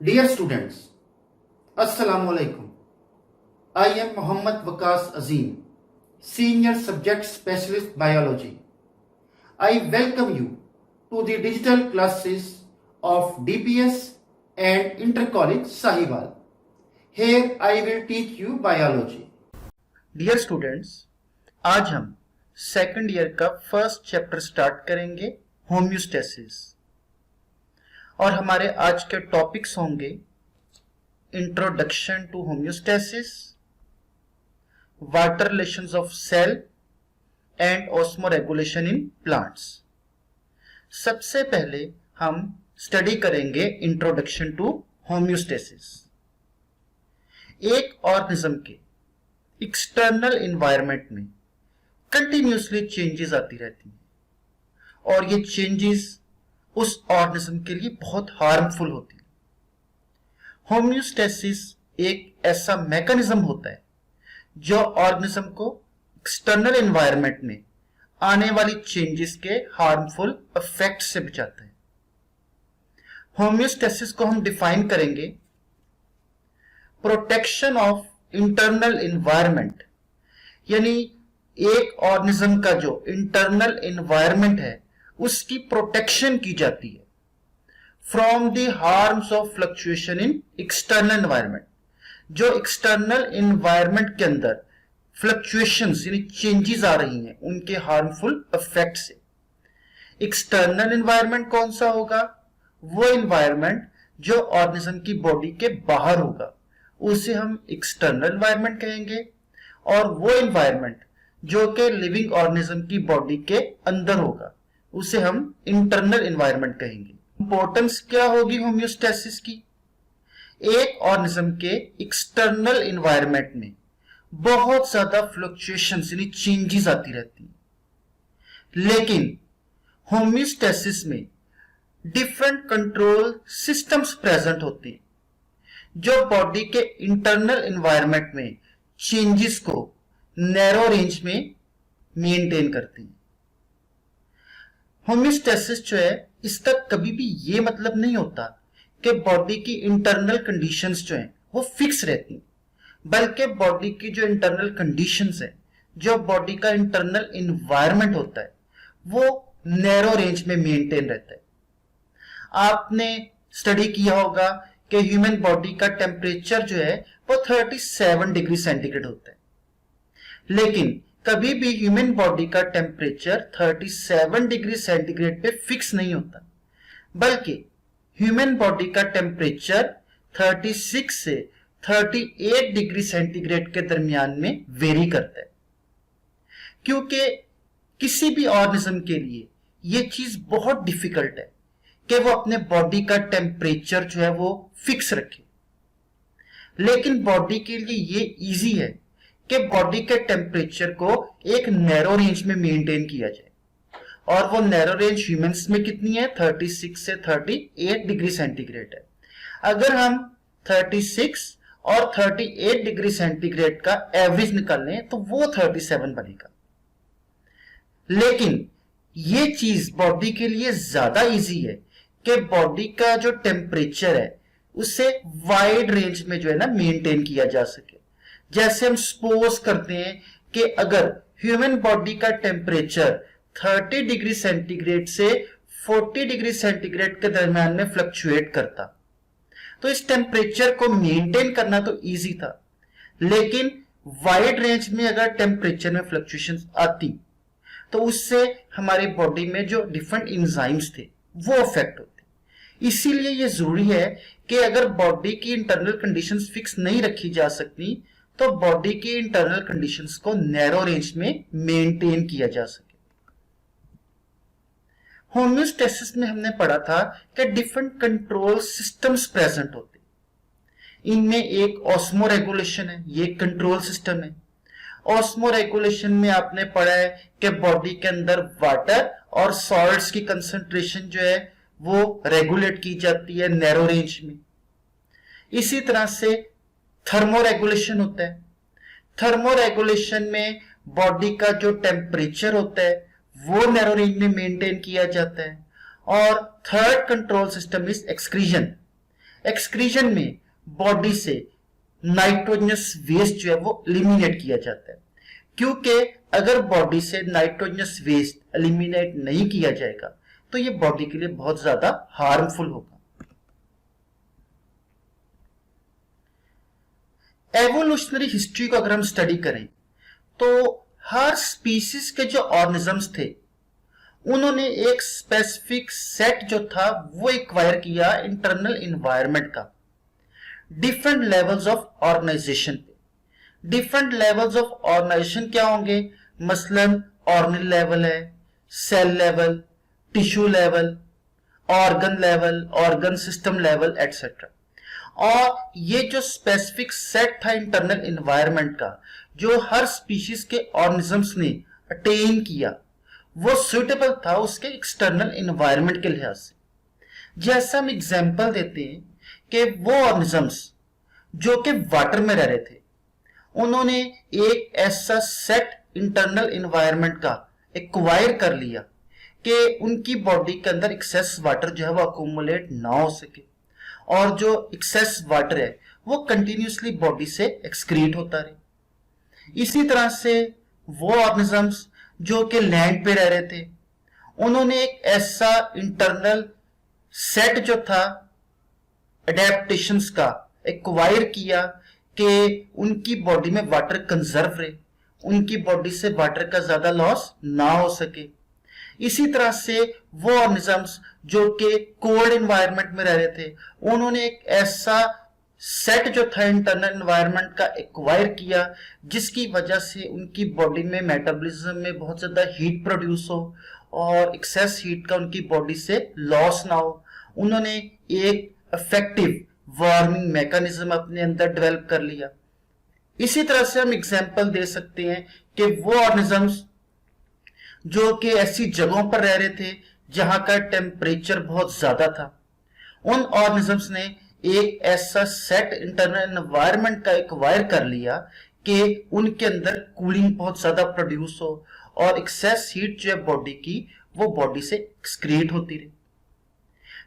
Dear students, Assalamu alaikum. I am Muhammad Waqas Azim, Senior Subject Specialist Biology. I welcome you to the digital classes of DPS and Intercollege Sahiwal. Here I will teach you biology. Dear students, आज हम second year का first chapter start करेंगे homeostasis और हमारे आज के topics होंगे introduction to homeostasis, water relations of cell and osmoregulation in plants. सबसे पहले हम स्टडी करेंगे इंट्रोडक्शन टू होम्योस्टेसिस। एक ऑर्गेनिज्म के एक्सटर्नल एनवायरनमेंट में कंटिन्यूसली चेंजेस आती रहती हैं और ये चेंजेस उस ऑर्गेनिज्म के लिए बहुत हार्मफुल होती है। होम्योस्टेसिस एक ऐसा मैकेनिज्म होता है जो ऑर्गेनिज्म को एक्सटर्नल एनवायरनमेंट में आने वाली चेंजेस के हार्मफुल इफेक्ट से बचाता है। होम्योस्टेसिस को हम डिफाइन करेंगे प्रोटेक्शन ऑफ इंटरनल एनवायरनमेंट, यानी एक ऑर्गेनिज्म का जो इंटरनल एनवायरनमेंट है उसकी प्रोटेक्शन की जाती है from the harms of fluctuation in external environment. जो एक्सटर्नल एनवायरनमेंट के अंदर फ्लक्चुएशंस यानी चेंजेस आ रही हैं उनके हार्मफुल इफेक्ट से। एक्सटर्नल एनवायरनमेंट कौन सा होगा? वो एनवायरनमेंट जो ऑर्गेनिज्म की बॉडी के बाहर होगा उसे हम एक्सटर्नल एनवायरनमेंट कहेंगे, और वो एनवायरनमेंट जो कि लिविंग ऑर्गेनिज्म की बॉडी के अंदर होगा उसे हम इंटरनल एनवायरनमेंट कहेंगे। इंपॉर्टेंस क्या होगी होम्योस्टेसिस की? एक ऑर्गेनिज्म के एक्सटर्नल एनवायरनमेंट में बहुत ज्यादा फ्लक्चुएशंस यानी चेंजेस आती रहती हैं, लेकिन होम्योस्टेसिस में डिफरेंट कंट्रोल सिस्टम्स प्रेजेंट होते हैं जो बॉडी के इंटरनल एनवायरनमेंट में चेंजेस को नैरो रेंज में मेंटेन करती है। होम्योस्टेसिस जो है इसका कभी भी ये मतलब नहीं होता कि बॉडी की इंटरनल कंडीशंस जो हैं वो फिक्स रहती हैं, बल्कि बॉडी की जो इंटरनल कंडीशंस है, जो बॉडी का इंटरनल एनवायरनमेंट होता है वो नैरो रेंज में मेंटेन रहता है। आपने स्टडी किया होगा कि ह्यूमन बॉडी का टेम्परेचर जो है वो 37 डिग्री सेंटीग्रेड होता है, लेकिन कभी भी ह्यूमन बॉडी का टेम्परेचर 37 डिग्री सेंटीग्रेड पे फिक्स नहीं होता, बल्कि ह्यूमन बॉडी का टेम्परेचर 36 से 38 डिग्री सेंटीग्रेड के दरमियान में वेरी करता है। क्योंकि किसी भी ऑर्गेनिज्म के लिए ये चीज बहुत डिफिकल्ट है कि वो अपने बॉडी का टेम्परेचर जो है वो फिक्स रखे, लेकिन बॉडी के लिए ये इजी है कि बॉडी के टेम्परेचर को एक नैरो रेंज में मेंटेन किया जाए, और वो नैरो रेंज ह्यूमंस में कितनी है? 36 से 38 डिग्री सेंटीग्रेड है। अगर हम 36 और 38 डिग्री सेंटीग्रेड का एवरेज निकालें तो वो 37 बनेगा, लेकिन ये चीज बॉडी के लिए ज्यादा इजी है कि बॉडी का जो टेम्परेचर है उसे वाइड रेंज में जो है ना मेंटेन किया जा सके। जैसे हम सपोज करते हैं कि अगर ह्यूमन बॉडी का टेम्परेचर 30 डिग्री सेंटीग्रेड से 40 डिग्री सेंटीग्रेड के दरमियान में फ्लक्चुएट करता, तो इस टेम्परेचर को मेंटेन करना तो इजी था, लेकिन वाइड रेंज में अगर टेम्परेचर में फ्लक्चुएशंस आती तो उससे हमारी बॉडी में जो डिफरेंट एंजाइम्स थे वो अफेक्ट होते। इसीलिए ये जरूरी है कि अगर बॉडी की इंटरनल कंडीशंस फिक्स नहीं रखी जा सकती तो बॉडी की इंटरनल कंडीशंस को नैरो रेंज में मेंटेन किया जा सके। होम्योस्टेसिस में हमने पढ़ा था कि डिफरेंट कंट्रोल सिस्टम्स प्रेजेंट होते, इनमें एक ऑस्मोरेगुलेशन है, ये कंट्रोल सिस्टम है। ऑस्मोरेगुलेशन में आपने पढ़ा है कि बॉडी के अंदर वाटर और सॉल्ट्स की कंसंट्रेशन जो है वो रेगुलेट की जाती है नैरो रेंज में। इसी तरह से थर्मोरेगुलेशन होता है। थर्मोरेगुलेशन में बॉडी का जो टेम्परेचर होता है वो नैरो रेंज में मेंटेन किया जाता है। और थर्ड कंट्रोल सिस्टम इज एक्सक्रीजन। एक्सक्रीजन में बॉडी से नाइट्रोजनस वेस्ट जो है वो एलिमिनेट किया जाता है, क्योंकि अगर बॉडी से नाइट्रोजनस वेस्ट एलिमिनेट नहीं किया जाएगा तो ये बॉडी के लिए बहुत ज्यादा हार्मफुल होगा। एवोल्यूशनरी हिस्ट्री को अगर हम स्टडी करें तो हर स्पीसीज के जो ऑर्गेनिजम्स थे उन्होंने एक स्पेसिफिक सेट जो था वो एक्वायर किया इंटरनल इन्वायरमेंट का, डिफरेंट लेवल्स ऑफ ऑर्गेनाइजेशन पे। डिफरेंट लेवल्स ऑफ ऑर्गेनाइजेशन क्या होंगे, मसलन ऑर्गेनल लेवल है, cell level, tissue level, organ level, organ system level etcetera. और ये जो स्पेसिफिक सेट था इंटरनल इन्वायरमेंट का जो हर स्पीशीज के ऑर्गेनिजम्स ने अटेन किया वो सुटेबल था उसके एक्सटर्नल इन्वायरमेंट के लिहाज से। जैसा हम एग्जांपल देते हैं कि वो ऑर्गेनिजम्स जो कि वाटर में रह रहे थे उन्होंने एक ऐसा सेट इंटरनल इन्वायरमेंट का एक्वायर कर लिया कि उनकी बॉडी के अंदर एक्सेस वाटर जो है वो अकोमुलेट ना हो सके, और जो एक्सेस वाटर है वो कंटिन्यूसली बॉडी से एक्सक्रीट होता रहे। इसी तरह से वो ऑर्गेनिजम्स जो कि लैंड पे रह रहे थे उन्होंने एक ऐसा इंटरनल सेट जो था एडेप्टेशंस का एक्वायर किया कि उनकी बॉडी में वाटर कंजर्व रहे, उनकी बॉडी से वाटर का ज्यादा लॉस ना हो सके। इसी तरह से वो ऑर्गेनिजम्स जो कि कोल्ड एनवायरनमेंट में रह रहे थे उन्होंने एक ऐसा सेट जो था इंटरनल एनवायरनमेंट का एक्वायर किया जिसकी वजह से उनकी बॉडी में मेटाबॉलिज्म में बहुत ज्यादा हीट प्रोड्यूस हो और एक्सेस हीट का उनकी बॉडी से लॉस ना हो। उन्होंने एक इफेक्टिव वार्मिंग मैकेनिज्म अपने अंदर डेवलप कर लिया। इसी तरह से हम एग्जांपल दे सकते हैं कि वो ऑर्गेनिजम्स जो कि ऐसी जगहों पर रह रहे थे जहां का टेम्परेचर बहुत ज्यादा था, उन ऑर्गेनिजम्स ने एक ऐसा सेट इंटरनल एनवायरनमेंट का एक्वायर कर लिया कि उनके अंदर कूलिंग बहुत ज्यादा प्रोड्यूस हो और एक्सेस हीट जो है बॉडी की वो बॉडी से एक्सक्रीट होती रहे।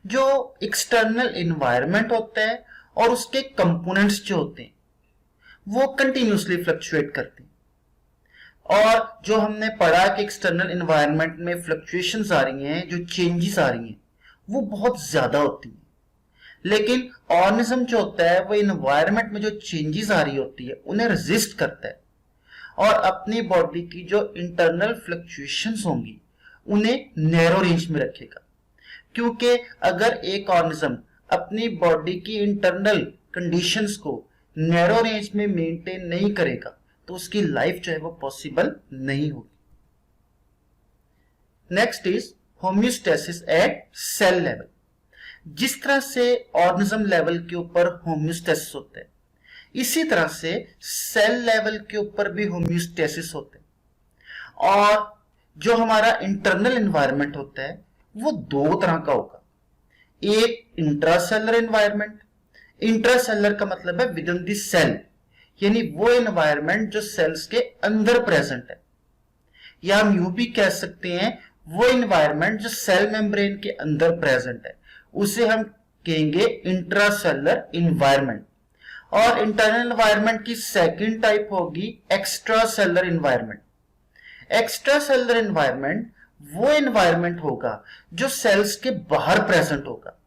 जो एक्सटर्नल एनवायरनमेंट होता है और उसके कंपोनेंट्स जो होते हैं वो कंटिन्यूसली फ्लक्चुएट करते हैं, और जो हमने पढ़ा कि एक्सटर्नल एनवायरनमेंट में फ्लक्चुएशंस आ रही हैं, जो चेंजेस आ रही हैं वो बहुत ज्यादा होती हैं। लेकिन ऑर्गेनिज्म जो होता है वो एनवायरनमेंट में जो चेंजेस आ रही होती है उन्हें रेजिस्ट करता है और अपनी बॉडी की जो इंटरनल फ्लक्चुएशंस होंगी उन्हें नैरो रेंज में रखेगा, क्योंकि अगर एक ऑर्गेनिज्म अपनी बॉडी की इंटरनल कंडीशंस को नैरो रेंज में मेंटेन नहीं करेगा तो उसकी लाइफ जो है वो पॉसिबल नहीं होगी। Next is homeostasis at cell level. जिस तरह से ऑर्गेनिज्म लेवल के ऊपर होम्योस्टेसिस होता है इसी तरह से सेल लेवल के ऊपर भी होम्योस्टेसिस होता है, और जो हमारा इंटरनल एनवायरनमेंट होता है वो दो तरह का होगा। एक इंट्रासेलर एनवायरनमेंट, इंट्रासेलर का मतलब है विद इन द सेल, यानी वो एनवायरनमेंट जो सेल्स के अंदर प्रेजेंट है, या हम यूं भी कह सकते हैं वो एनवायरनमेंट जो सेल मेम्ब्रेन के अंदर प्रेजेंट है उसे हम कहेंगे इंट्रासेलर एनवायरनमेंट। और इंटरनल एनवायरनमेंट की सेकंड टाइप होगी एक्स्ट्रासेलर एनवायरनमेंट। एक्स्ट्रासेलर एनवायरनमेंट वो एनवायरनमेंट होगा जो सेल्स के बाहर प्रेजेंट होगा।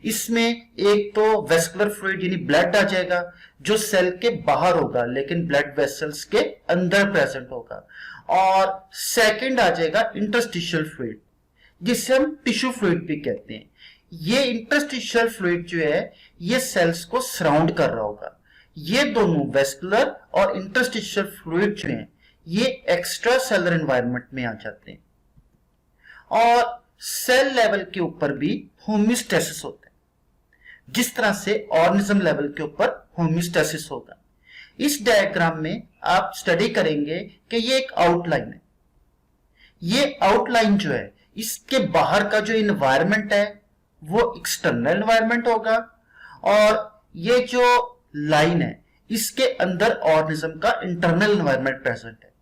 इसमें एक तो वेस्कुलर फ्लूइड यानी ब्लड आ जाएगा जो सेल के बाहर होगा लेकिन ब्लड वेसल्स के अंदर प्रेजेंट होगा, और सेकंड आ जाएगा इंटरस्टिशियल फ्लूइड जिसे हम टिश्यू फ्लूइड भी कहते हैं। ये इंटरस्टिशियल फ्लूइड जो है ये सेल्स को सराउंड कर रहा होगा। ये दोनों वेस्कुलर और इंटरस्टिशियल फ्लूइड जो हैं ये एक्स्ट्रा सेलर एनवायरनमेंट में आ जाते हैं। और सेल लेवल के ऊपर भी होम्योस्टेसिस होता है जिस तरह से ऑर्गेनिज्म लेवल के ऊपर होम्योस्टेसिस होगा। इस डायग्राम में आप स्टडी करेंगे कि ये एक आउटलाइन है। ये आउटलाइन जो है इसके बाहर का जो एनवायरनमेंट है वो एक्सटर्नल एनवायरनमेंट होगा, और ये जो लाइन है इसके अंदर ऑर्गेनिज्म का इंटरनल एनवायरनमेंट प्रेजेंट है,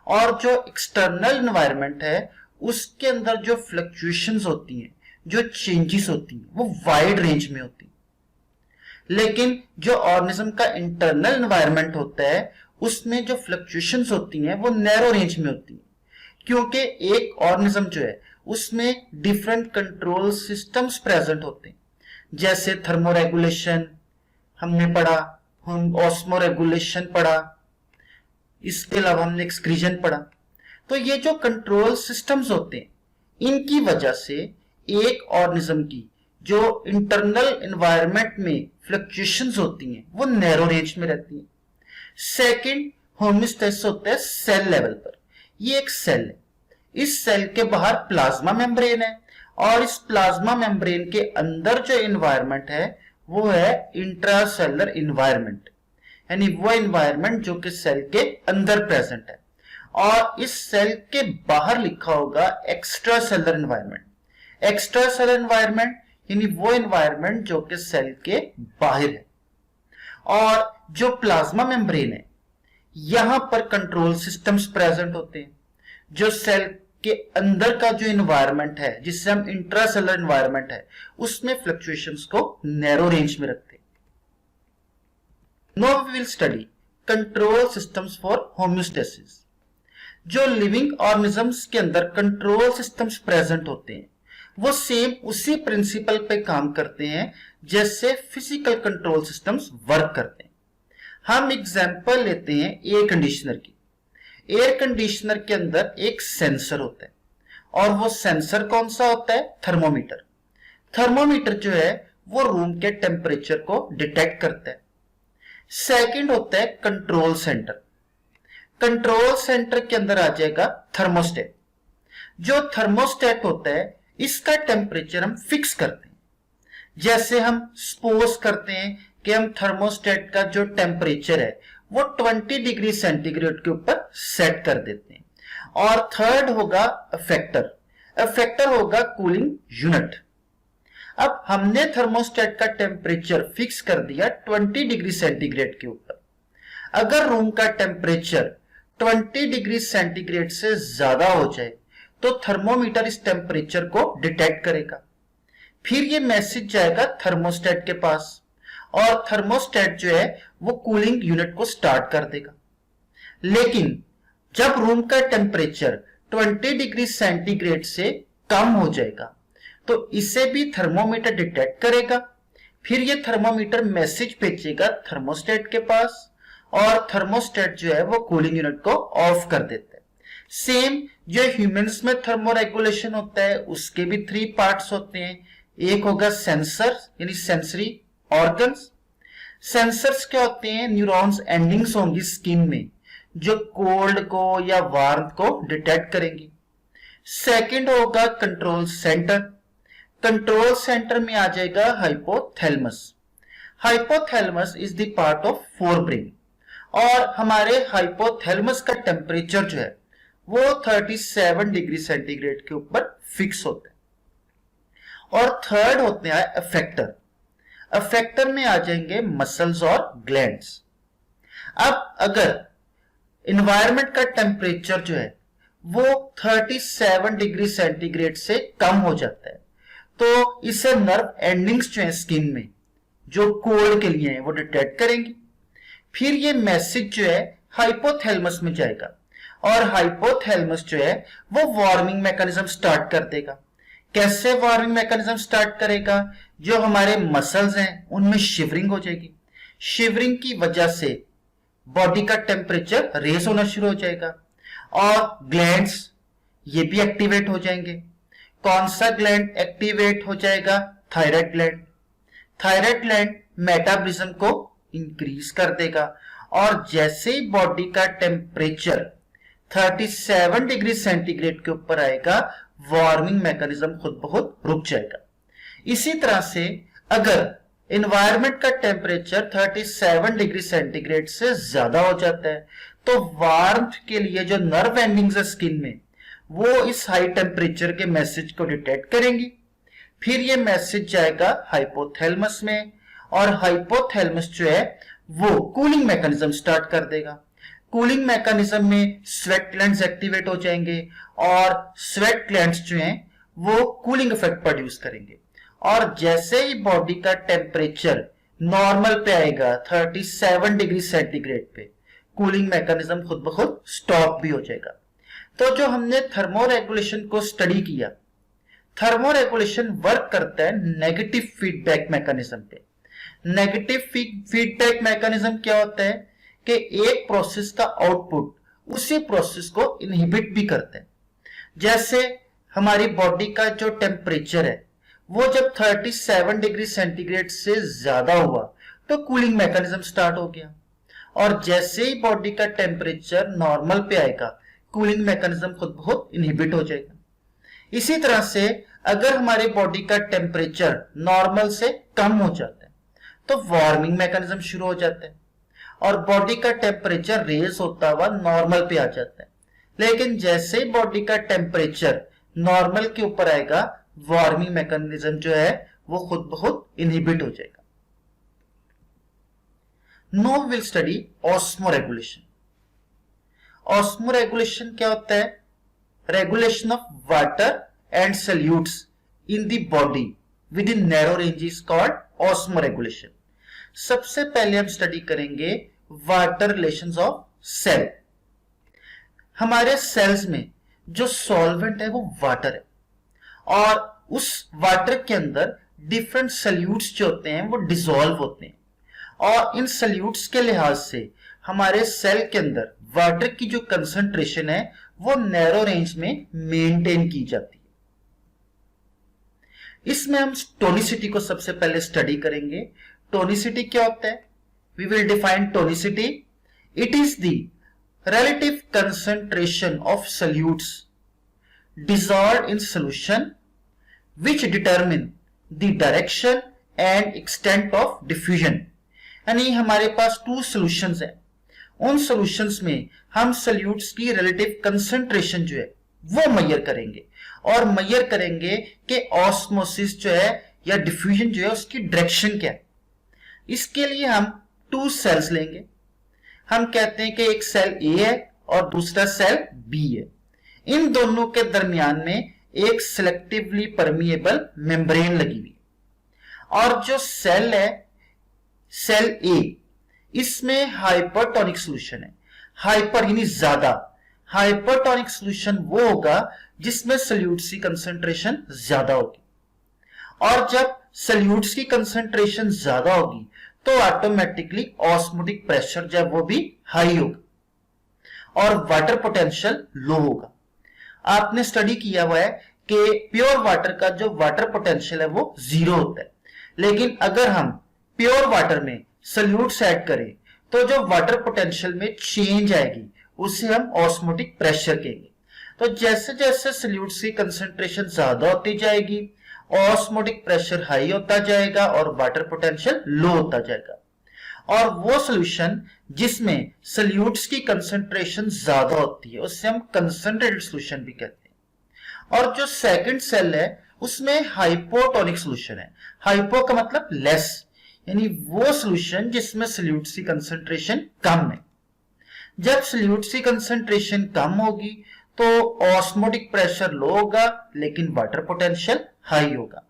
और जो एक्सटर्नल एनवायरनमेंट है उसके अंदर जो फ्लक्चुएशंस होती हैं, जो चेंजेस होती हैं वो वाइड रेंज में होती हैं। लेकिन जो ऑर्गेनिज्म का इंटरनल एनवायरनमेंट होता है उसमें जो फ्लक्चुएशंस होती हैं वो नैरो रेंज में होती हैं, क्योंकि एक ऑर्गेनिज्म जो है उसमें डिफरेंट कंट्रोल सिस्टम्स प्रेजेंट होते हैं, जैसे थर्मोरेगुलेशन हमने पढ़ा, हम ऑस्मो रेगुलेशन पढ़ा, इसके अलावा हमने एक्सक्रीजन पढ़ा। तो ये जो कंट्रोल सिस्टम्स होते हैं इनकी वजह से एक ऑर्गेनिज्म की जो इंटरनल एनवायरनमेंट में फ्लक्चुएशंस होती हैं वो नैरो रेंज में रहती हैं। सेकंड, होम्योस्टेसिस होता है सेल लेवल पर। ये एक सेल है, इस सेल के बाहर प्लाज्मा मेम्ब्रेन है और इस प्लाज्मा मेम्ब्रेन के अंदर जो एनवायरनमेंट है वो है इंट्रासेलुलर एनवायरनमेंट, यानी वो एनवायरनमेंट जो कि सेल के अंदर प्रेजेंट है। और इस सेल के बाहर लिखा होगा extra cellular environment. Extra cellular environment यानी वो एनवायरनमेंट जो कि सेल के बाहर है। और जो प्लाज्मा मेम्ब्रेन है यहां पर कंट्रोल सिस्टम्स प्रेजेंट होते हैं। जो सेल के अंदर का जो एनवायरनमेंट है जिससे हम इंट्रासेलुलर एनवायरनमेंट है उसमें फ्लक्चुएशंस को नैरो रेंज में रखते हैं। Now we will study control systems for homeostasis। जो लिविंग ऑर्गेनिजम्स के अंदर कंट्रोल सिस्टम्स प्रेजेंट होते हैं वो सेम उसी प्रिंसिपल पे काम करते हैं जैसे फिजिकल कंट्रोल सिस्टम्स वर्क करते हैं। हम एग्जांपल लेते हैं एयर कंडीशनर की। एयर कंडीशनर के अंदर एक सेंसर होता है और वो सेंसर कौन सा होता है? थर्मोमीटर। थर्मोमीटर जो है वो रूम के टेम्परेचर को डिटेक्ट करता है। सेकंड होता है कंट्रोल सेंटर। कंट्रोल सेंटर के अंदर आ जाएगा थर्मोस्टेट। जो थर्मोस्टेट होता है इसका टेम्परेचर हम फिक्स करते हैं। जैसे हम सपोज करते हैं कि हम थर्मोस्टेट का जो टेम्परेचर है वो 20 डिग्री सेंटीग्रेड के ऊपर सेट कर देते हैं। और थर्ड होगा अफेक्टर। अफेक्टर होगा कूलिंग यूनिट। अब हमने थर्मोस्टेट का टेम्परेचर फिक्स कर दिया 20 डिग्री सेंटीग्रेड के ऊपर। अगर रूम का टेम्परेचर 20 डिग्री सेंटीग्रेड से ज्यादा हो जाए तो थर्मोमीटर इस टेम्परेचर को डिटेक्ट करेगा। फिर ये मैसेज जाएगा थर्मोस्टेट के पास और थर्मोस्टेट जो है वो कूलिंग यूनिट को स्टार्ट कर देगा। लेकिन जब रूम का टेम्परेचर 20 डिग्री सेंटीग्रेड से कम हो जाएगा तो इसे भी थर्मोमीटर डिटेक्ट करेगा। फिर ये थर्मोमीटर मैसेज भेजेगा थर्मोस्टेट के पास और थर्मोस्टेट जो है वो कूलिंग यूनिट को ऑफ कर देता है। सेम जो ह्यूमंस में थर्मो रेगुलेशन होता है उसके भी 3 पार्ट्स होते हैं। एक होगा सेंसर यानी सेंसरी ऑर्गन्स। सेंसर्स क्या होते हैं? न्यूरॉन्स एंडिंग्स होंगी स्किन में जो कोल्ड को या वार्म को डिटेक्ट करेंगी। सेकंड होगा कंट्रोल सेंटर। कंट्रोल सेंटर में आ जाएगा hypothalamus. Hypothalamus is the part of forebrain और हमारे हाइपोथैलेमस का टेम्परेचर जो है वो 37 डिग्री सेंटीग्रेड के ऊपर फिक्स होता है। और थर्ड होते हैं अफेक्टर। अफेक्टर में आ जाएंगे मसल्स और ग्लैंड्स। अब अगर एनवायरनमेंट का टेम्परेचर जो है वो 37 डिग्री सेंटीग्रेड से कम हो जाता है तो इसे नर्व एंडिंग्स जो है स्किन में जो कोल्ड के लिए है वो डिटेक्ट करेंगी। फिर ये मैसेज जो है हाइपोथैलेमस में जाएगा और हाइपोथैलेमस जो है वो वार्मिंग मैकेनिज्म स्टार्ट कर देगा। कैसे वार्मिंग मैकेनिज्म स्टार्ट करेगा? जो हमारे मसल्स हैं उनमें शिवरिंग हो जाएगी। शिवरिंग की वजह से बॉडी का टेम्परेचर रेज होना शुरू हो जाएगा और ग्लैंड्स ये भी एक्टिवेट हो जाएंगे। कौन सा ग्लैंड एक्टिवेट हो जाएगा? Thyroid gland. Thyroid gland metabolism को इंक्रीज कर देगा और जैसे ही बॉडी का टेम्परेचर 37 डिग्री सेंटीग्रेड के ऊपर आएगा वार्मिंग मैकेनिज्म खुद ब खुद रुक जाएगा। इसी तरह से अगर एनवायरनमेंट का टेम्परेचर 37 डिग्री सेंटीग्रेड से ज्यादा हो जाता है तो वार्मथ के लिए जो नर्व एंडिंग्स है स्किन में वो इस हाई टेम्परेचर के मैसेज को डिटेक्ट करेंगी। फिर ये मैसेज जाएगा हाइपोथैलेमस में और हाइपोथैलेमस जो है वो कूलिंग मैकेनिज्म स्टार्ट कर देगा। कूलिंग मैकेनिज्म में स्वेट ग्लैंड्स एक्टिवेट हो जाएंगे और स्वेट ग्लैंड्स जो हैं वो कूलिंग इफेक्ट प्रोड्यूस करेंगे और जैसे ही बॉडी का टेम्परेचर नॉर्मल पे आएगा 37 डिग्री सेंटीग्रेड पे, कूलिंग मैकेनिज्म खुद ब खुद स्टॉप भी हो जाएगा। तो जो हमने थर्मोरेगुलेशन को स्टडी किया, थर्मोरेगुलेशन वर्क करता है नेगेटिव फीडबैक मैकेनिज्म पे। नेगेटिव फीडबैक मैकेनिज्म क्या होता है कि एक प्रोसेस का आउटपुट उसी प्रोसेस को इनहिबिट भी करता है। जैसे हमारी बॉडी का जो टेम्परेचर है वो जब 37 डिग्री सेंटीग्रेड से ज्यादा हुआ तो कूलिंग मैकेनिज्म स्टार्ट हो गया, और जैसे ही बॉडी का टेम्परेचर नॉर्मल पे आएगा कूलिंग मैकेनिज्म खुद ब खुद इनहिबिट हो जाएगा। इसी तरह से अगर हमारी बॉडी का टेम्परेचर नॉर्मल से कम हो जाता है तो वार्मिंग मैकेनिज्म शुरू हो जाता है, और बॉडी का टेम्परेचर रेज होता हुआ नॉर्मल पे आ जाता है। लेकिन जैसे ही बॉडी का टेम्परेचर नॉर्मल के ऊपर आएगा वार्मिंग मैकेनिज्म जो है वो खुद ब खुद इनहिबिट हो जाएगा। Now we will study osmoregulation. Osmoregulation क्या होता है? Regulation of water and solutes in the body within narrow range is called osmoregulation. सबसे पहले हम स्टडी करेंगे वाटर रिलेशंस ऑफ सेल। हमारे सेल्स में जो सॉल्वेंट है वो वाटर है, और उस वाटर के अंदर डिफरेंट सल्यूट्स जो होते हैं वो डिसॉल्व होते हैं, और इन सल्यूट्स के लिहाज से हमारे सेल के अंदर वाटर की जो कंसंट्रेशन है वो नैरो रेंज में मेंटेन की जाती है। इसमें हम टोनिसिटी को सबसे पहले स्टडी करेंगे। टोनिसिटी क्या होता है? We will define tonicity. It is the relative concentration of solutes dissolved in solution which determine the direction and extent of diffusion। यानी हमारे पास 2 सॉल्यूशंस हैं, उन सॉल्यूशंस में हम सॉल्यूट्स की रिलेटिव कंसंट्रेशन जो है वो मेजर करेंगे, और मेजर करेंगे कि ऑस्मोसिस जो है या डिफ्यूजन जो है उसकी डायरेक्शन क्या है। इसके लिए हम 2 सेल्स लेंगे। हम कहते हैं कि एक सेल ए है और दूसरा सेल बी है। इन दोनों के दरमियान में एक सिलेक्टिवली परमिएबल मेम्ब्रेन लगी हुई, और जो सेल है सेल ए, इसमें हाइपरटोनिक सॉल्यूशन है। हाइपर यानी ज्यादा, हाइपरटोनिक सॉल्यूशन वो होगा जिसमें सॉल्यूट्स की कंसंट्रेशन ज्यादा होगी, और जब सॉल्यूट्स की कंसंट्रेशन ज्यादा होगी तो ऑटोमेटिकली ऑस्मोटिक प्रेशर जब वो भी हाई होगा और वाटर पोटेंशियल लो होगा। आपने स्टडी किया हुआ है कि प्योर वाटर का जो वाटर पोटेंशियल है वो 0 होता है, लेकिन अगर हम प्योर वाटर में सॉल्यूट्स ऐड करें तो जो वाटर पोटेंशियल में चेंज आएगी उसे हम ऑस्मोटिक प्रेशर कहेंगे। तो जैसे जैसे सॉल्यूट्स की कंसंट्रेशन ज्यादा होती जाएगी ऑस्मोटिक प्रेशर हाई होता जाएगा और वाटर पोटेंशियल लो होता जाएगा, और वो सॉल्यूशन जिसमें सॉल्यूट्स की कंसंट्रेशन ज्यादा होती है उसे हम कंसंट्रेटेड सॉल्यूशन भी कहते हैं। और जो सेकंड सेल है उसमें हाइपोटोनिक सॉल्यूशन है। हाइपो का मतलब लेस, यानी वो सॉल्यूशन जिसमें सॉल्यूट्स की कंसंट्रेशन कम है। जब सॉल्यूट्स की कंसंट्रेशन कम होगी तो ऑस्मोटिक प्रेशर लो होगा लेकिन वाटर पोटेंशियल हाई होगा,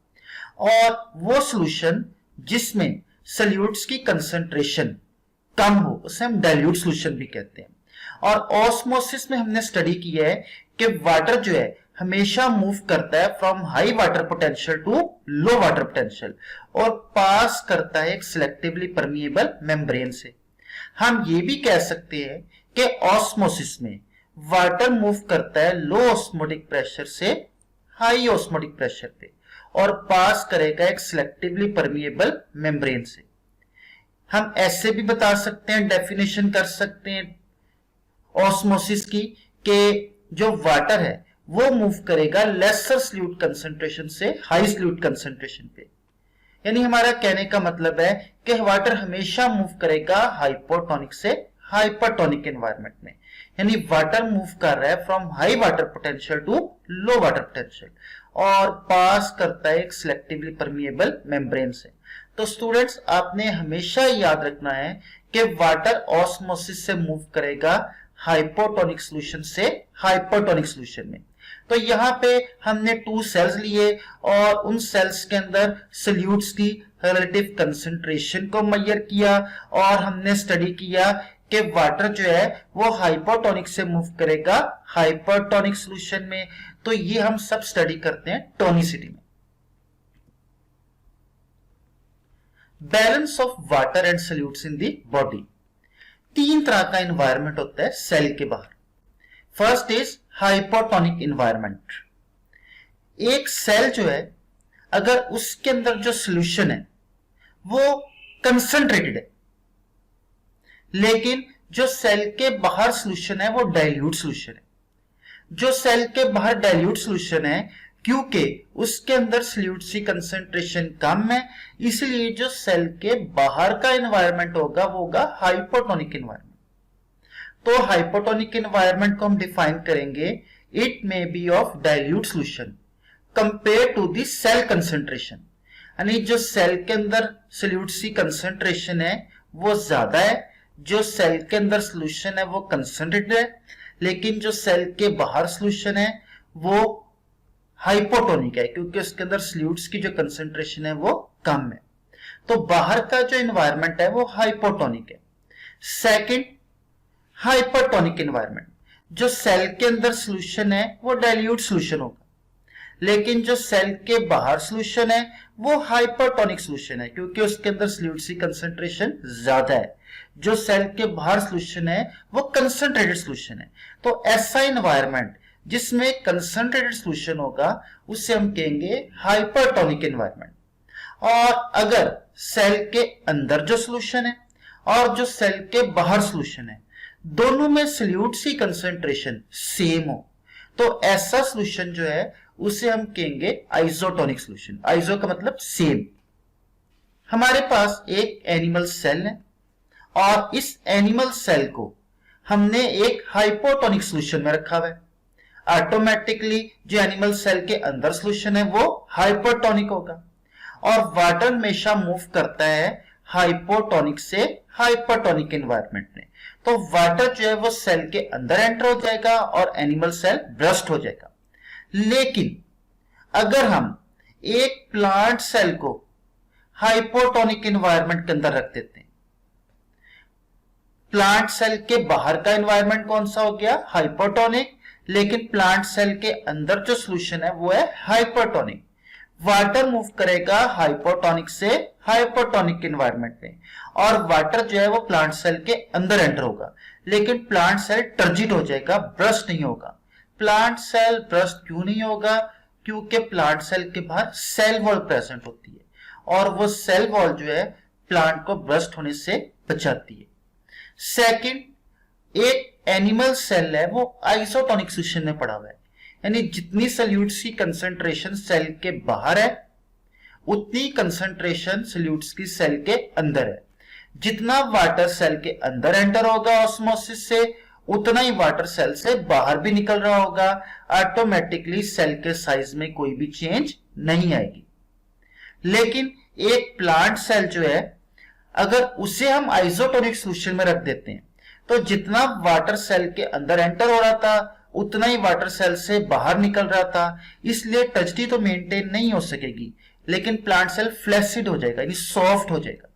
और वो सॉल्यूशन जिसमें सॉल्यूट्स की कंसंट्रेशन कम हो उसे हम डाइल्यूट सॉल्यूशन भी कहते हैं। और ऑस्मोसिस में हमने स्टडी किया है कि वाटर जो है हमेशा मूव करता है from high water potential to low water potential, और पास करता है एक सिलेक्टिवली परमिएबल मेम्ब्रेन से। हम ये भी कह सकते हैं कि ऑस्मोसिस में वाटर मूव करता है लो ऑस्मोटिक प्रेशर से हाई ऑस्मोटिक प्रेशर पे, और पास करेगा एक सिलेक्टिवली परमिएबल मेम्ब्रेन से। हम ऐसे भी बता सकते हैं, डेफिनेशन कर सकते हैं ऑस्मोसिस की, कि जो वाटर है वो मूव करेगा लेसर सॉल्यूट कंसंट्रेशन से हाई सॉल्यूट कंसंट्रेशन पे। यानी हमारा कहने का मतलब है कि वाटर हमेशा मूव करेगा हाइपोटोनिक से हाइपरटोनिक एनवायरनमेंट में, यानी वाटर मूव कर रहा है from high water potential to low water potential, और पास करता है एक सिलेक्टिवली परमिएबल मेम्ब्रेन से। तो स्टूडेंट्स आपने हमेशा याद रखना है कि वाटर ऑस्मोसिस से मूव करेगा हाइपोटोनिक सॉल्यूशन से हाइपरटोनिक सॉल्यूशन में, तो यहाँ पे हमने 2 सेल्स लिए और उन सेल्स के अंदर सॉल्यूट्स की रिलेटिव कंसंट्रेशन को मेजर किया और हमने स्टडी किया कि वाटर जो है वो हाइपोटोनिक से मूव करेगा हाइपरटोनिक सॉल्यूशन में। तो ये हम सब स्टडी करते हैं टोनिसिटी में। Balance of water and solutes in the body. 3 तरह का एनवायरनमेंट होता है सेल के बाहर। First is hypotonic environment. एक सेल जो है अगर उसके अंदर जो सॉल्यूशन है वो कंसंट्रेटेड है, लेकिन जो सेल के बाहर सॉल्यूशन है वो डाइल्यूट सॉल्यूशन है। जो सेल के बाहर डाइल्यूट सॉल्यूशन है क्योंकि उसके अंदर सॉल्यूट्स की कंसंट्रेशन कम है, इसलिए जो सेल के बाहर का एनवायरनमेंट होगा वो होगा हाइपोटोनिक एनवायरनमेंट। तो हाइपोटोनिक एनवायरनमेंट को हम डिफाइन करेंगे, it may be of dilute solution compare to the cell concentration. यानी जो सेल के अंदर सॉल्यूट्स की कंसंट्रेशन है वो ज्यादा है, जो सेल के अंदर सॉल्यूशन है वो कंसंट्रेटेड है, लेकिन जो सेल के बाहर सॉल्यूशन है वो हाइपोटोनिक है क्योंकि उसके अंदर सॉल्यूट्स की जो कंसंट्रेशन है वो कम है। तो बाहर का जो एनवायरनमेंट है वो हाइपोटोनिक है। Second, hypertonic environment. जो सेल के अंदर सॉल्यूशन है वो डाइल्यूट सॉल्यूशन होगा, लेकिन जो सेल के बाहर सॉल्यूशन है वो हाइपरटोनिक सॉल्यूशन है क्योंकि उसके अंदर सॉल्यूट्स की कंसंट्रेशन ज्यादा है। जो सेल के बाहर सॉल्यूशन है वो कंसंट्रेटेड सॉल्यूशन है। तो ऐसा एनवायरनमेंट जिसमें कंसंट्रेटेड सॉल्यूशन होगा उसे हम कहेंगे हाइपरटोनिक एनवायरनमेंट। और अगर सेल के अंदर जो सॉल्यूशन है और जो सेल के बाहर सॉल्यूशन है दोनों में सॉल्यूट्स की कंसंट्रेशन सेम हो तो ऐसा सॉल्यूशन जो है उसे हम कहेंगे आइसोटोनिक सॉल्यूशन। आइसो का मतलब सेम। हमारे पास एक एनिमल सेल है और इस एनिमल सेल को हमने एक हाइपोटोनिक सॉल्यूशन में रखा हुआ है। ऑटोमेटिकली जो एनिमल सेल के अंदर सॉल्यूशन है वो हाइपरटोनिक होगा और वाटर हमेशा मूव करता है हाइपोटोनिक से हाइपरटोनिक एनवायरनमेंट में। तो वाटर जो है वो सेल के अंदर एंटर हो जाएगा और एनिमल सेल ब्रस्ट हो जाएगा। लेकिन अगर हम एक प्लांट सेल को हाइपोटोनिक एनवायरनमेंट के अंदर रख देते हैं, प्लांट सेल के बाहर का एनवायरनमेंट कौन सा हो गया? हाइपोटोनिक, लेकिन प्लांट सेल के अंदर जो सॉल्यूशन है वो है हाइपरटोनिक। वाटर मूव करेगा हाइपोटोनिक से हाइपरटोनिक एनवायरनमेंट में और वाटर जो है वो प्लांट सेल के अंदर एंटर होगा, लेकिन प्लांट सेल टर्जिट हो जाएगा, ब्रस्ट नहीं होगा। प्लांट सेल ब्रस्ट क्यों नहीं होगा? क्योंकि प्लांट सेल के बाहर सेल वॉल प्रेजेंट होती है और वो सेल वॉल जो है प्लांट को ब्रस्ट होने से बचाती है। सेकंड, एक एनिमल सेल है वो आइसोटोनिक सॉल्यूशन में पड़ा हुआ है, यानी जितनी सॉल्यूट्स की कंसंट्रेशन सेल के बाहर है उतनी कंसंट्रेशन सॉल्यूट्स की सेल के अंदर है। जितना वाटर सेल के अंदर एंटर होगा ऑस्मोसिस से उतना ही वाटर सेल से बाहर भी निकल रहा होगा। ऑटोमेटिकली सेल के साइज में कोई भी चेंज नहीं आएगी। लेकिन एक प्लांट सेल जो है अगर उसे हम आइसोटोनिक सॉल्यूशन में रख देते हैं तो जितना वाटर सेल के अंदर एंटर हो रहा था उतना ही वाटर सेल से बाहर निकल रहा था, इसलिए टचटी तो मेंटेन नहीं हो सकेगी, लेकिन प्लांट सेल फ्लैसिड हो जाएगा यानी सॉफ्ट हो जाएगा।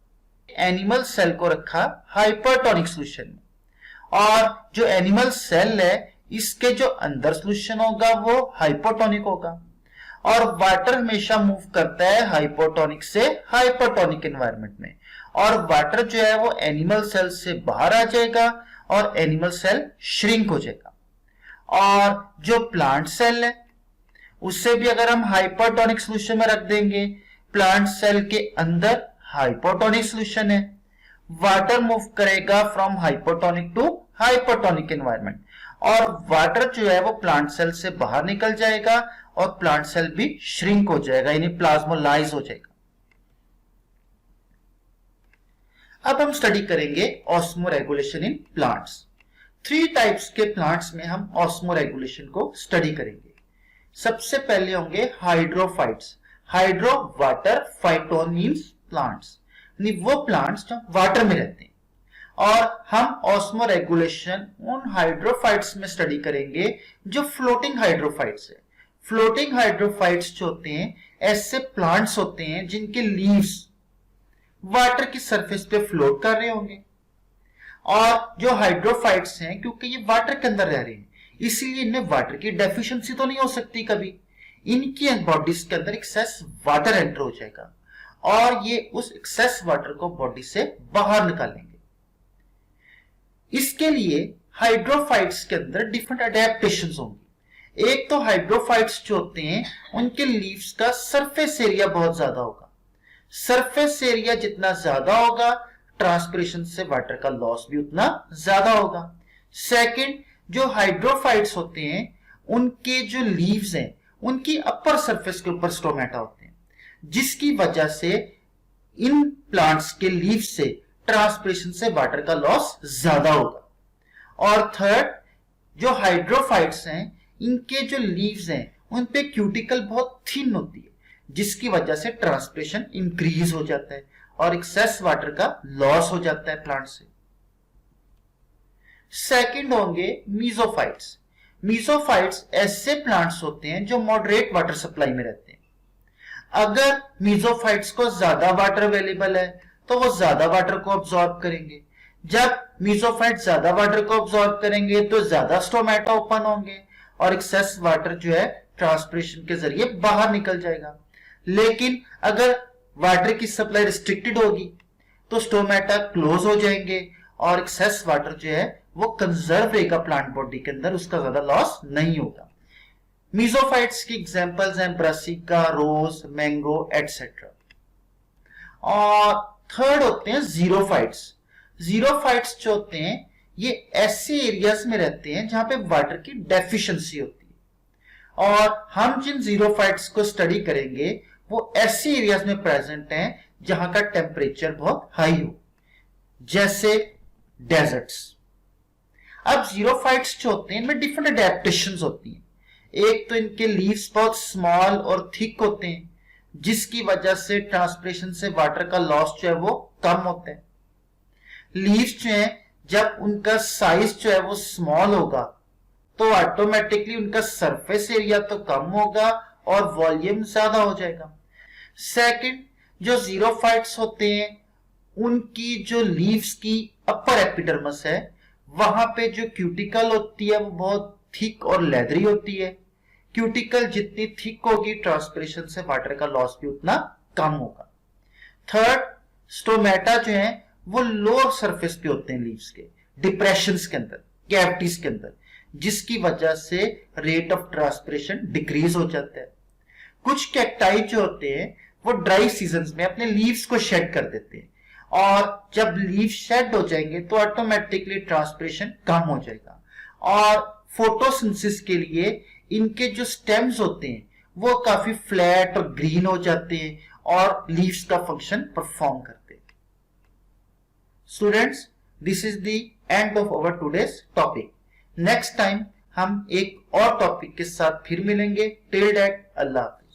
एनिमल सेल को रखा हाइपरटोनिक सॉल्यूशन में और जो एनिमल सेल है इसके जो अंदर सॉल्यूशन होगा वो हाइपोटोनिक होगा और वाटर हमेशा मूव करता है हाइपोटोनिक से हाइपरटोनिक एनवायरनमेंट में और वाटर जो है वो एनिमल सेल से बाहर आ जाएगा और एनिमल सेल श्रिंक हो जाएगा। और जो प्लांट सेल है उससे भी अगर हम हाइपरटोनिक सॉल्यूशन में रख देंगे, प्लांट सेल के अंदर हाइपोटोनिक सॉल्यूशन है, वाटर मूव करेगा from hypotonic to hypertonic environment और वाटर जो है वो प्लांट सेल से बाहर निकल जाएगा और प्लांट सेल भी श्रिंक हो जाएगा यानी प्लाज्मोलाइज हो जाएगा। अब हम स्टडी करेंगे ऑस्मोरेगुलेशन इन प्लांट्स। 3 टाइप्स के प्लांट्स में हम ऑस्मोरेगुलेशन को स्टडी करेंगे। सबसे पहले होंगे hydrophytes. Hydro water, phyton means plants, यानी वो प्लांट्स जो वाटर में रहते हैं और हम ऑस्मो रेगुलेशन उन हाइड्रोफाइट्स में स्टडी करेंगे जो फ्लोटिंग हाइड्रोफाइट्स है। फ्लोटिंग हाइड्रोफाइट्स जो होते हैं ऐसे प्लांट्स होते हैं जिनके लीव्स वाटर की सरफेस पे फ्लोट कर रहे होंगे, और जो हाइड्रोफाइट्स हैं क्योंकि ये वाटर के अंदर रह रहे हैं इसलिए इनमें वाटर की डेफिशिएंसी तो नहीं हो सकती कभी। इनकी बॉडीज के अंदर एक्सेस वाटर एंटर हो जाएगा और ये उस एक्सेस वाटर को बॉडी से बाहर निकालेंगे। इसके लिए हाइड्रोफाइट्स के अंदर डिफरेंट अडेप्टेशंस होंगी। एक तो हाइड्रोफाइट्स जो होते हैं उनके लीव्स का सरफेस एरिया बहुत ज्यादा होगा। सरफेस एरिया जितना ज्यादा होगा ट्रांसपिरेशन से वाटर का लॉस भी उतना ज्यादा होगा। सेकंड, जो हाइड्रोफाइट्स होते हैं उनके जो लीव्स हैं उनकी अपर सरफेस के ऊपर स्टोमेटा होते हैं, जिसकी वजह से इन प्लांट्स के लीव से ट्रांसपिरेशन से वाटर का लॉस ज्यादा होगा। और थर्ड, जो हाइड्रोफाइट्स हैं इनके जो लीव्स हैं उन पे क्यूटिकल बहुत थिन होती है, जिसकी वजह से ट्रांसपिरेशन इंक्रीज हो जाता है और एक्सेस वाटर का लॉस हो जाता है प्लांट से। सेकंड होंगे मीजोफाइट्स। मीजोफाइट्स ऐसे प्लांट्स होते हैं जो मॉडरेट वाटर सप्लाई में रहते हैं। अगर मीजोफाइट्स को ज्यादा वाटर अवेलेबल है तो वो ज्यादा वाटर को अब्सॉर्ब करेंगे। जब मीजोफाइट ज्यादा वाटर को अब्सॉर्ब करेंगे तो ज्यादा स्टोमेटा ओपन होंगे और एक्सेस वाटर जो है ट्रांसपिरेशन के जरिए बाहर निकल जाएगा। लेकिन अगर वाटर की सप्लाई रिस्ट्रिक्टेड होगी तो स्टोमेटा क्लोज हो जाएंगे और एक्सेस वाटर जो है वो कंजर्व रहेगा प्लांट बॉडी के अंदर, उसका ज्यादा लॉस नहीं होगा। मीजोफाइट्स की एग्जांपल्स हैं ब्रासिका, रोज, मैंगो एटसेट्रा। और थर्ड होते हैं जीरोफाइट्स। जीरोफाइट्स जो होते हैं ये ऐसे एरियाज में रहते हैं जहां पे वाटर की डेफिशिएंसी होती है, और हम जिन जीरोफाइट्स को स्टडी करेंगे वो ऐसे एरियाज में प्रेजेंट हैं जहां का टेम्परेचर बहुत हाई हो, जैसे डेजर्ट्स। अब जीरोफाइट्स जो होते हैं इनमें डिफरेंट अडेप्टेशंस होती हैं। एक तो इनके लीव्स बहुत स्मॉल और थिक होते हैं, जिसकी वजह से ट्रांसपिरेशन से वाटर का लॉस जो है वो कम होता है। लीव्स जो है जब उनका साइज जो है वो स्मॉल होगा तो ऑटोमेटिकली उनका सरफेस एरिया तो कम होगा और वॉल्यूम ज्यादा हो जाएगा। सेकंड, जो जीरोफाइट्स होते हैं उनकी जो लीव्स की अपर एपिडर्मिस है वहां पे जो क्यूटिकल होती है वो बहुत थिक और लेदरी होती है। क्यूटिकल जितनी थिक होगी ट्रांसपिरेशन से वाटर का लॉस भी उतना कम होगा। थर्ड, स्टोमेटा जो है वो लोअर सरफेस पे होते हैं लीव्स के, डिप्रेशंस के अंदर, कैविटीज के अंदर, जिसकी वजह से रेट ऑफ ट्रांसपिरेशन डिक्रीज हो जाता है। कुछ कैक्टाई जो होते हैं वो ड्राई सीजन्स में अपने लीव्स को शेड कर देते हैं, और जब लीव शेड हो जाएंगे तो ऑटोमेटिकली ट्रांसपिरेशन कम हो जाएगा, और फोटोसिंथेसिस के लिए इनके जो स्टेम्स होते हैं वो काफी फ्लैट और ग्रीन हो जाते हैं और लीव्स का फंक्शन परफॉर्म करते हैं। Students, this is the end of our today's topic. Next time हम एक और टॉपिक के साथ फिर मिलेंगे। टिल दैट, अल्लाह हाफिज।